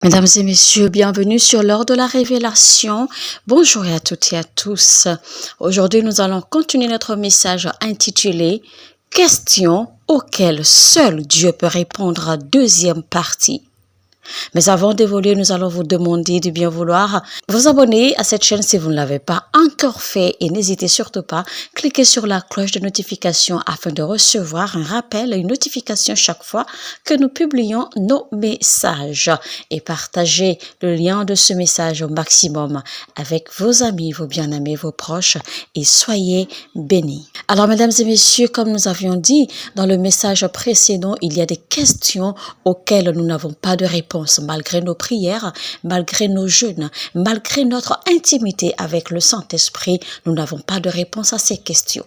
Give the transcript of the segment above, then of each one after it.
Mesdames et messieurs, bienvenue sur l'heure de la révélation. Bonjour à toutes et à tous. Aujourd'hui, nous allons continuer notre message intitulé « Questions auxquelles seul Dieu peut répondre » deuxième partie. Mais avant d'évoluer, nous allons vous demander de bien vouloir vous abonner à cette chaîne si vous ne l'avez pas encore fait et n'hésitez surtout pas, cliquez sur la cloche de notification afin de recevoir un rappel et une notification chaque fois que nous publions nos messages et partagez le lien de ce message au maximum avec vos amis, vos bien-aimés, vos proches et soyez bénis. Alors mesdames et messieurs, comme nous avions dit dans le message précédent, il y a des questions auxquelles nous n'avons pas de réponse. Malgré nos prières, malgré nos jeûnes, malgré notre intimité avec le Saint-Esprit, nous n'avons pas de réponse à ces questions.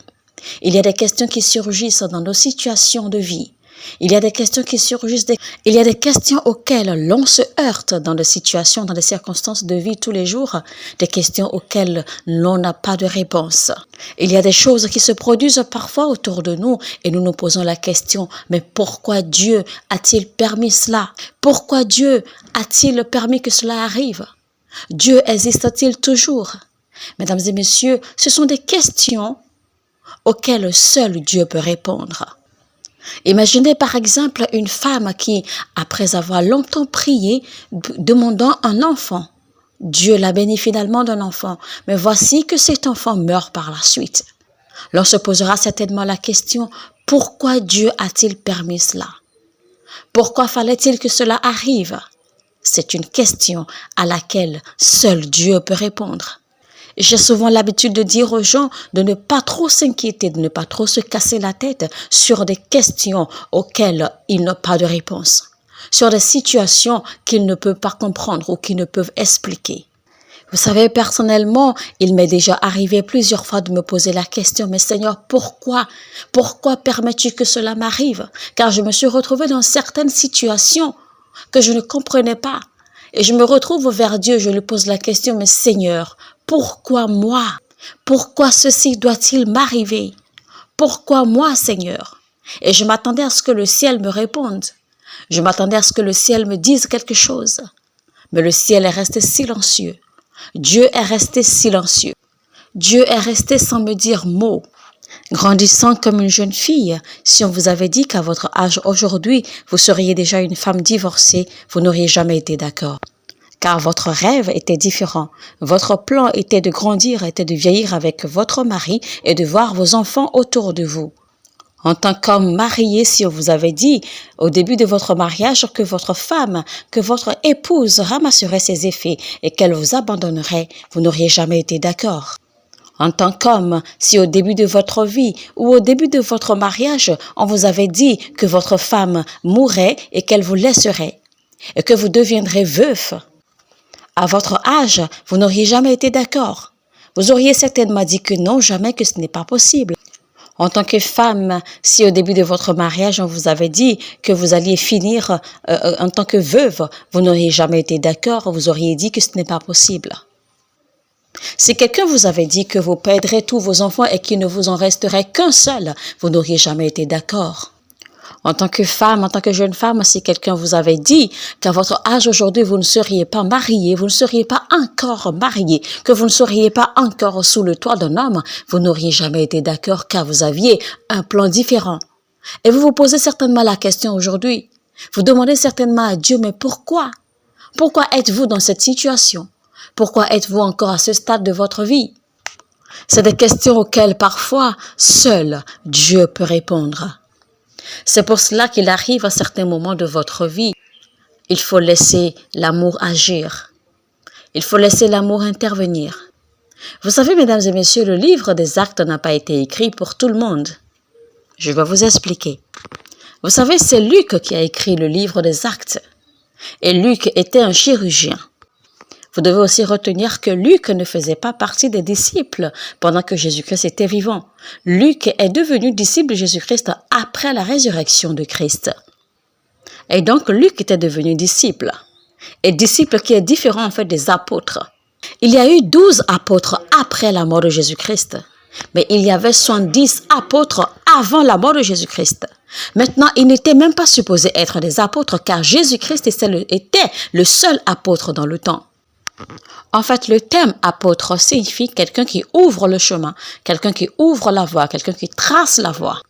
Il y a des questions qui surgissent dans nos situations de vie. Il y a des questions qui surgissent, il y a des questions auxquelles l'on se heurte dans des situations, dans des circonstances de vie tous les jours, des questions auxquelles l'on n'a pas de réponse. Il y a des choses qui se produisent parfois autour de nous et nous nous posons la question, mais pourquoi Dieu a-t-il permis cela? Pourquoi Dieu a-t-il permis que cela arrive? Dieu existe-t-il toujours? Mesdames et messieurs, ce sont des questions auxquelles seul Dieu peut répondre. Imaginez par exemple une femme qui, après avoir longtemps prié, demandant un enfant. Dieu l'a béni finalement d'un enfant, mais voici que cet enfant meurt par la suite. L'on se posera certainement la question, pourquoi Dieu a-t-il permis cela? Pourquoi fallait-il que cela arrive? C'est une question à laquelle seul Dieu peut répondre. J'ai souvent l'habitude de dire aux gens de ne pas trop s'inquiéter, de ne pas trop se casser la tête sur des questions auxquelles ils n'ont pas de réponse, sur des situations qu'ils ne peuvent pas comprendre ou qu'ils ne peuvent expliquer. Vous savez, personnellement, il m'est déjà arrivé plusieurs fois de me poser la question, mais Seigneur, pourquoi? Pourquoi permets-tu que cela m'arrive? Car je me suis retrouvée dans certaines situations que je ne comprenais pas. Et je me retrouve vers Dieu, je lui pose la question, mais Seigneur, pourquoi moi? Pourquoi ceci doit-il m'arriver? Pourquoi moi, Seigneur? Et je m'attendais à ce que le ciel me réponde. Je m'attendais à ce que le ciel me dise quelque chose. Mais le ciel est resté silencieux. Dieu est resté silencieux. Dieu est resté sans me dire mot. Grandissant comme une jeune fille, si on vous avait dit qu'à votre âge aujourd'hui, vous seriez déjà une femme divorcée, vous n'auriez jamais été d'accord. Car votre rêve était différent. Votre plan était de grandir, était de vieillir avec votre mari et de voir vos enfants autour de vous. En tant qu'homme marié, si on vous avait dit au début de votre mariage que votre femme, que votre épouse ramasserait ses effets et qu'elle vous abandonnerait, vous n'auriez jamais été d'accord. En tant qu'homme, si au début de votre vie ou au début de votre mariage, on vous avait dit que votre femme mourrait et qu'elle vous laisserait et que vous deviendrez veuf, à votre âge, vous n'auriez jamais été d'accord. Vous auriez certainement dit que non, jamais, que ce n'est pas possible. En tant que femme, si au début de votre mariage, on vous avait dit que vous alliez finir en tant que veuve, vous n'auriez jamais été d'accord, vous auriez dit que ce n'est pas possible. Si quelqu'un vous avait dit que vous perdrez tous vos enfants et qu'il ne vous en resterait qu'un seul, vous n'auriez jamais été d'accord. En tant que femme, en tant que jeune femme, si quelqu'un vous avait dit qu'à votre âge aujourd'hui, vous ne seriez pas mariée, vous ne seriez pas encore mariée, que vous ne seriez pas encore sous le toit d'un homme, vous n'auriez jamais été d'accord car vous aviez un plan différent. Et vous vous posez certainement la question aujourd'hui. Vous demandez certainement à Dieu, mais pourquoi? Pourquoi êtes-vous dans cette situation? Pourquoi êtes-vous encore à ce stade de votre vie? C'est des questions auxquelles parfois seul Dieu peut répondre. C'est pour cela qu'il arrive à certains moments de votre vie, il faut laisser l'amour agir. Il faut laisser l'amour intervenir. Vous savez, mesdames et messieurs, le livre des Actes n'a pas été écrit pour tout le monde. Je vais vous expliquer. Vous savez, c'est Luc qui a écrit le livre des Actes. Et Luc était un chirurgien. Vous devez aussi retenir que Luc ne faisait pas partie des disciples pendant que Jésus-Christ était vivant. Luc est devenu disciple de Jésus-Christ après la résurrection de Christ. Et donc, Luc était devenu disciple. Et disciple qui est différent en fait des apôtres. Il y a eu 12 apôtres après la mort de Jésus-Christ. Mais il y avait 70 apôtres avant la mort de Jésus-Christ. Maintenant, ils n'étaient même pas supposés être des apôtres car Jésus-Christ était le seul apôtre dans le temps. En fait, le terme apôtre signifie quelqu'un qui ouvre le chemin, quelqu'un qui ouvre la voie, quelqu'un qui trace la voie.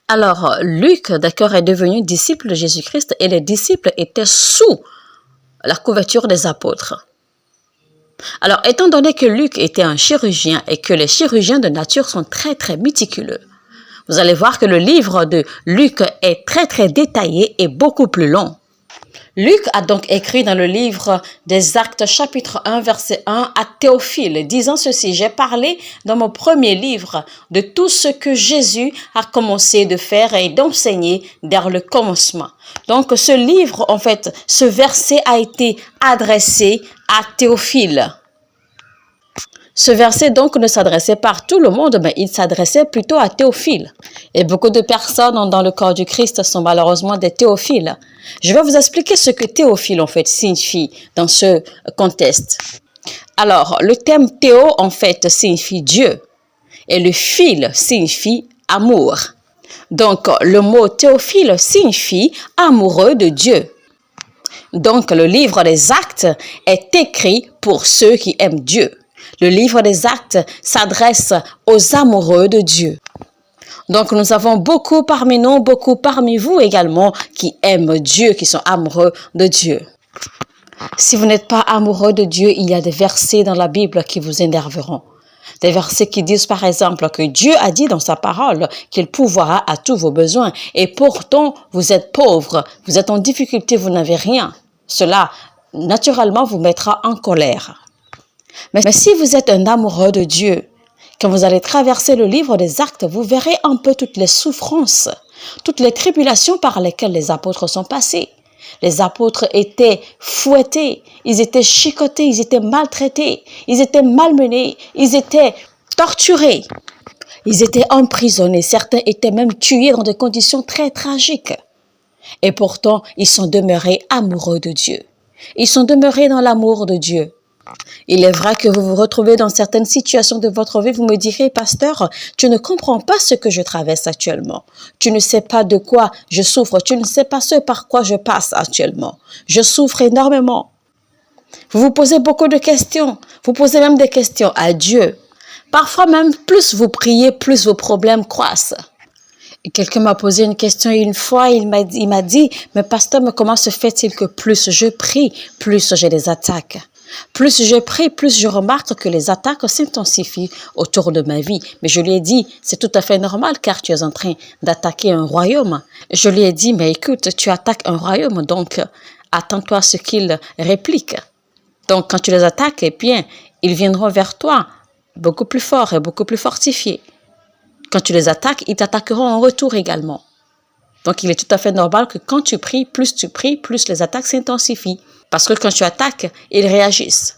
Alors, Luc, d'accord, est devenu disciple de Jésus-Christ et les disciples étaient sous la couverture des apôtres. Alors, étant donné que Luc était un chirurgien et que les chirurgiens de nature sont très, très méticuleux, vous allez voir que le livre de Luc est très, très détaillé et beaucoup plus long. Luc a donc écrit dans le livre des Actes chapitre 1 verset 1 à Théophile, disant ceci: « J'ai parlé dans mon premier livre de tout ce que Jésus a commencé de faire et d'enseigner dès le commencement. » Donc ce livre, en fait, ce verset a été adressé à Théophile. Ce verset donc ne s'adressait pas à tout le monde, mais il s'adressait plutôt à Théophile. Et beaucoup de personnes dans le corps du Christ sont malheureusement des théophiles. Je vais vous expliquer ce que théophile en fait signifie dans ce contexte. Alors, le terme théo en fait signifie Dieu et le phile signifie amour. Donc, le mot théophile signifie amoureux de Dieu. Donc, le livre des Actes est écrit pour ceux qui aiment Dieu. Le livre des Actes s'adresse aux amoureux de Dieu. Donc, nous avons beaucoup parmi nous, beaucoup parmi vous également qui aiment Dieu, qui sont amoureux de Dieu. Si vous n'êtes pas amoureux de Dieu, il y a des versets dans la Bible qui vous énerveront. Des versets qui disent par exemple que Dieu a dit dans sa parole qu'il pourvoira à tous vos besoins. Et pourtant, vous êtes pauvre, vous êtes en difficulté, vous n'avez rien. Cela, naturellement, vous mettra en colère. Mais si vous êtes un amoureux de Dieu, quand vous allez traverser le livre des Actes, vous verrez un peu toutes les souffrances, toutes les tribulations par lesquelles les apôtres sont passés. Les apôtres étaient fouettés, ils étaient chicotés, ils étaient maltraités, ils étaient malmenés, ils étaient torturés, ils étaient emprisonnés, certains étaient même tués dans des conditions très tragiques. Et pourtant, ils sont demeurés amoureux de Dieu. Ils sont demeurés dans l'amour de Dieu. Il est vrai que vous vous retrouvez dans certaines situations de votre vie, vous me direz, pasteur, tu ne comprends pas ce que je traverse actuellement. Tu ne sais pas de quoi je souffre, tu ne sais pas ce par quoi je passe actuellement. Je souffre énormément. Vous vous posez beaucoup de questions, vous posez même des questions à Dieu. Parfois même, plus vous priez, plus vos problèmes croissent. Et quelqu'un m'a posé une question une fois, il m'a dit, mais pasteur, mais comment se fait-il que plus je prie, plus j'ai des attaques? Plus je prie, plus je remarque que les attaques s'intensifient autour de ma vie. Mais je lui ai dit, c'est tout à fait normal car tu es en train d'attaquer un royaume. Je lui ai dit, mais écoute, tu attaques un royaume, donc attends-toi à ce qu'il réplique. Donc quand tu les attaques, eh bien, ils viendront vers toi beaucoup plus forts et beaucoup plus fortifiés. Quand tu les attaques, ils t'attaqueront en retour également. Donc il est tout à fait normal que quand tu pries, plus les attaques s'intensifient. Parce que quand tu attaques, ils réagissent.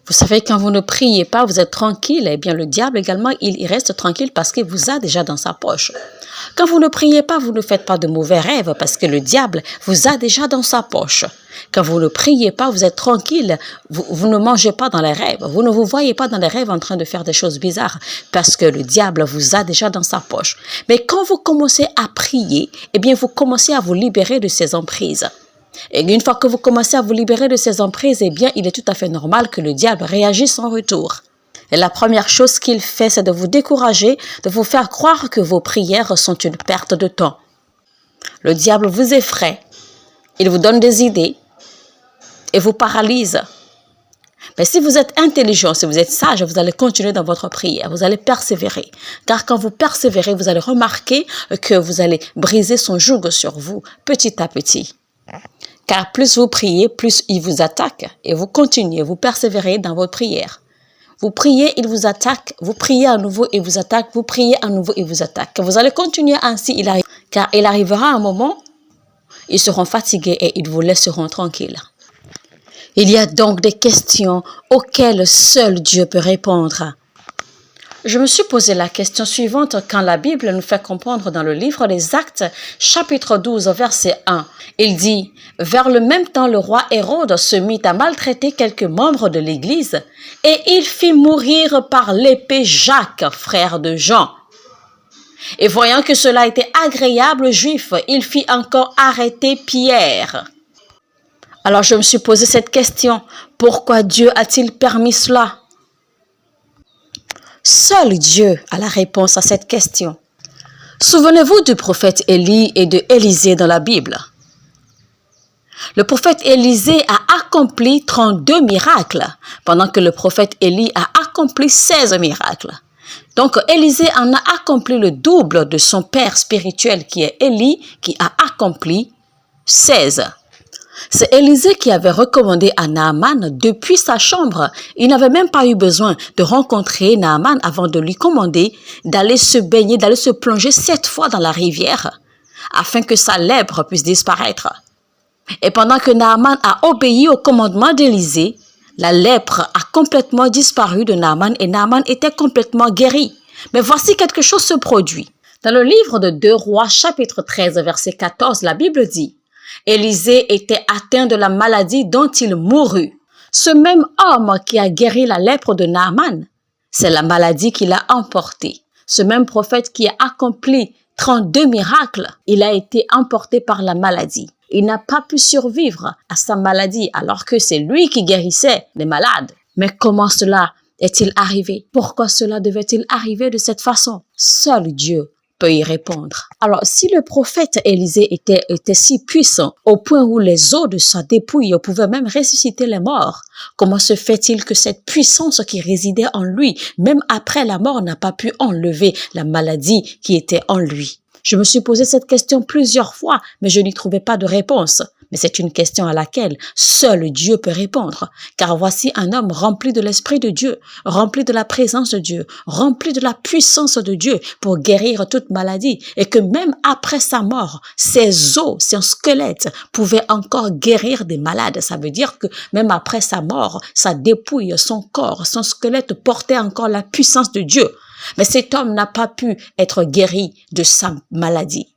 Vous savez, quand vous ne priez pas, vous êtes tranquille. Eh bien, le diable également, il reste tranquille parce qu'il vous a déjà dans sa poche. Quand vous ne priez pas, vous ne faites pas de mauvais rêves parce que le diable vous a déjà dans sa poche. Quand vous ne priez pas, vous êtes tranquille. Vous ne mangez pas dans les rêves. Vous ne vous voyez pas dans les rêves en train de faire des choses bizarres parce que le diable vous a déjà dans sa poche. Mais quand vous commencez à prier, eh bien, vous commencez à vous libérer de ces emprises. Et une fois que vous commencez à vous libérer de ces emprises, eh bien, il est tout à fait normal que le diable réagisse en retour. Et la première chose qu'il fait, c'est de vous décourager, de vous faire croire que vos prières sont une perte de temps. Le diable vous effraie, il vous donne des idées et vous paralyse. Mais si vous êtes intelligent, si vous êtes sage, vous allez continuer dans votre prière, vous allez persévérer. Car quand vous persévérez, vous allez remarquer que vous allez briser son joug sur vous, petit à petit. Car plus vous priez, plus il vous attaque et vous continuez, vous persévérez dans votre prière. Vous priez, il vous attaque, vous priez à nouveau, il vous attaque, vous priez à nouveau, il vous attaque. Vous allez continuer ainsi, car il arrivera un moment, ils seront fatigués et ils vous laisseront tranquilles. Il y a donc des questions auxquelles seul Dieu peut répondre. Je me suis posé la question suivante quand la Bible nous fait comprendre dans le livre des Actes, chapitre 12, verset 1. Il dit, « Vers le même temps, le roi Hérode se mit à maltraiter quelques membres de l'Église et il fit mourir par l'épée Jacques, frère de Jean. » Et voyant que cela était agréable aux Juifs, il fit encore arrêter Pierre. Alors je me suis posé cette question, pourquoi Dieu a-t-il permis cela? Seul Dieu a la réponse à cette question. Souvenez-vous du prophète Élie et de Élisée dans la Bible. Le prophète Élisée a accompli 32 miracles, pendant que le prophète Élie a accompli 16 miracles. Donc Élisée en a accompli le double de son père spirituel qui est Élie, qui a accompli 16. C'est Élisée qui avait recommandé à Naaman depuis sa chambre. Il n'avait même pas eu besoin de rencontrer Naaman avant de lui commander d'aller se baigner, d'aller se plonger 7 fois dans la rivière afin que sa lèpre puisse disparaître. Et pendant que Naaman a obéi au commandement d'Élisée, la lèpre a complètement disparu de Naaman et Naaman était complètement guéri. Mais voici quelque chose se produit. Dans le livre de 2 Rois, chapitre 13, verset 14, la Bible dit « Élisée était atteint de la maladie dont il mourut. Ce même homme qui a guéri la lèpre de Naaman, c'est la maladie qu'il a emportée. Ce même prophète qui a accompli 32 miracles, il a été emporté par la maladie. Il n'a pas pu survivre à sa maladie alors que c'est lui qui guérissait les malades. Mais comment cela est-il arrivé? Pourquoi cela devait-il arriver de cette façon? Seul Dieu peut y répondre. Alors, si le prophète Élisée était si puissant au point où les os de sa dépouille pouvaient même ressusciter les morts, comment se fait-il que cette puissance qui résidait en lui, même après la mort, n'a pas pu enlever la maladie qui était en lui? Je me suis posé cette question plusieurs fois, mais je n'y trouvais pas de réponse. Mais c'est une question à laquelle seul Dieu peut répondre. Car voici un homme rempli de l'Esprit de Dieu, rempli de la présence de Dieu, rempli de la puissance de Dieu pour guérir toute maladie. Et que même après sa mort, ses os, son squelette pouvaient encore guérir des malades. Ça veut dire que même après sa mort, sa dépouille, son corps, son squelette portaient encore la puissance de Dieu. Mais cet homme n'a pas pu être guéri de sa maladie.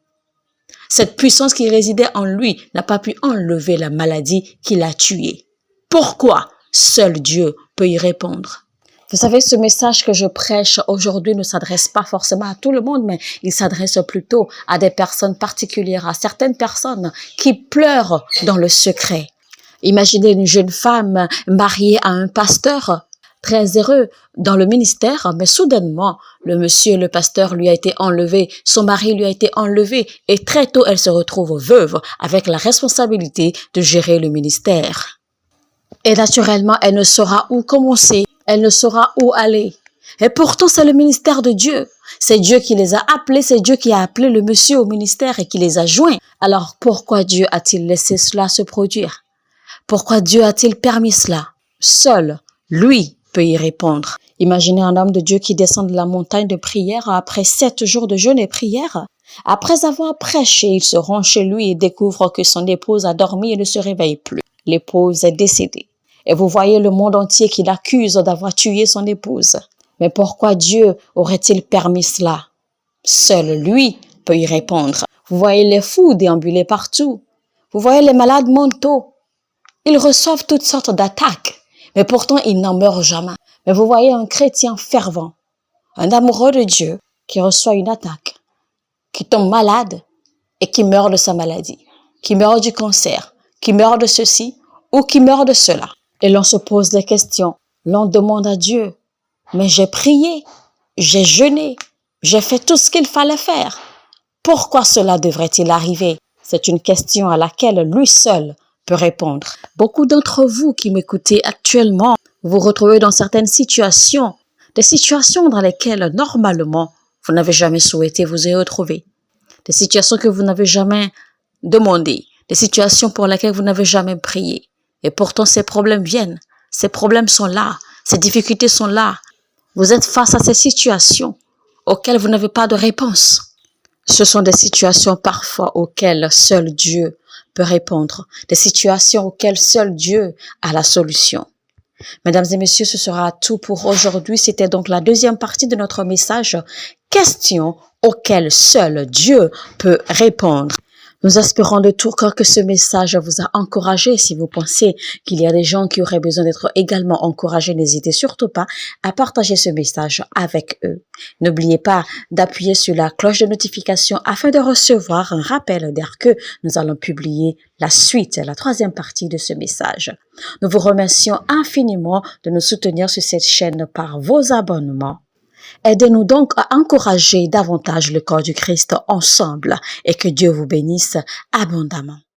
Cette puissance qui résidait en lui n'a pas pu enlever la maladie qui l'a tué. Pourquoi? Seul Dieu peut y répondre. Vous savez, ce message que je prêche aujourd'hui ne s'adresse pas forcément à tout le monde, mais il s'adresse plutôt à des personnes particulières, à certaines personnes qui pleurent dans le secret. Imaginez une jeune femme mariée à un pasteur, très heureux dans le ministère, mais soudainement, le pasteur lui a été enlevé, son mari lui a été enlevé et très tôt, elle se retrouve veuve avec la responsabilité de gérer le ministère. Et naturellement, elle ne saura où commencer, elle ne saura où aller. Et pourtant, c'est le ministère de Dieu. C'est Dieu qui les a appelés, c'est Dieu qui a appelé le monsieur au ministère et qui les a joints. Alors, pourquoi Dieu a-t-il laissé cela se produire? Pourquoi Dieu a-t-il permis cela? Seul, lui, peut y répondre. Imaginez un homme de Dieu qui descend de la montagne de prière après 7 jours de jeûne et prière. Après avoir prêché, il se rend chez lui et découvre que son épouse a dormi et ne se réveille plus. L'épouse est décédée. Et vous voyez le monde entier qui l'accuse d'avoir tué son épouse. Mais pourquoi Dieu aurait-il permis cela? Seul lui peut y répondre. Vous voyez les fous déambuler partout. Vous voyez les malades mentaux. Ils reçoivent toutes sortes d'attaques. Mais pourtant, il n'en meurt jamais. Mais vous voyez un chrétien fervent, un amoureux de Dieu qui reçoit une attaque, qui tombe malade et qui meurt de sa maladie, qui meurt du cancer, qui meurt de ceci ou qui meurt de cela. Et l'on se pose des questions. L'on demande à Dieu, mais j'ai prié, j'ai jeûné, j'ai fait tout ce qu'il fallait faire. Pourquoi cela devrait-il arriver? C'est une question à laquelle lui seul peut répondre. Beaucoup d'entre vous qui m'écoutez actuellement, vous vous retrouvez dans certaines situations, des situations dans lesquelles normalement vous n'avez jamais souhaité vous y retrouver, des situations que vous n'avez jamais demandées, des situations pour lesquelles vous n'avez jamais prié. Et pourtant ces problèmes viennent, ces problèmes sont là, ces difficultés sont là. Vous êtes face à ces situations auxquelles vous n'avez pas de réponse. Ce sont des situations parfois auxquelles seul Dieu peut répondre, des situations auxquelles seul Dieu a la solution. Mesdames et messieurs, ce sera tout pour aujourd'hui. C'était donc la deuxième partie de notre message, questions auxquelles seul Dieu peut répondre. Nous espérons de tout cœur que ce message vous a encouragé. Si vous pensez qu'il y a des gens qui auraient besoin d'être également encouragés, n'hésitez surtout pas à partager ce message avec eux. N'oubliez pas d'appuyer sur la cloche de notification afin de recevoir un rappel dès que nous allons publier la suite, la troisième partie de ce message. Nous vous remercions infiniment de nous soutenir sur cette chaîne par vos abonnements. Aidez-nous donc à encourager davantage le corps du Christ ensemble et que Dieu vous bénisse abondamment.